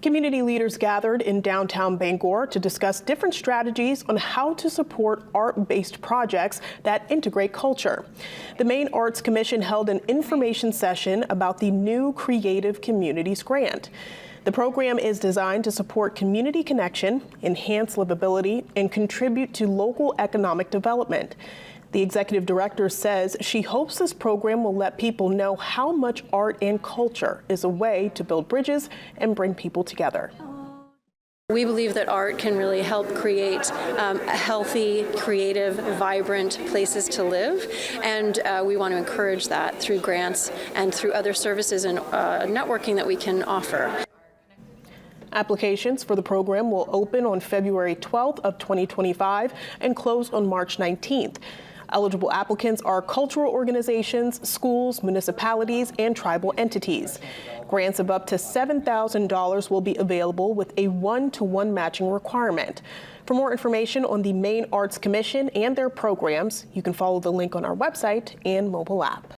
Community leaders gathered in downtown Bangor to discuss different strategies on how to support art-based projects that integrate culture. The Maine Arts Commission held an information session about the new Creative Communities Grant. The program is designed to support community connection, enhance livability, and contribute to local economic development. The executive director says she hopes this program will let people know how much art and culture is a way to build bridges and bring people together. We believe that art can really help create healthy, creative, vibrant places to live, and we want to encourage that through grants and through other services and networking that we can offer. Applications for the program will open on February 12th of 2025 and close on March 19th. Eligible applicants are cultural organizations, schools, municipalities, and tribal entities. Grants of up to $7,000 will be available with a 1-to-1 matching requirement. For more information on the Maine Arts Commission and their programs, you can follow the link on our website and mobile app.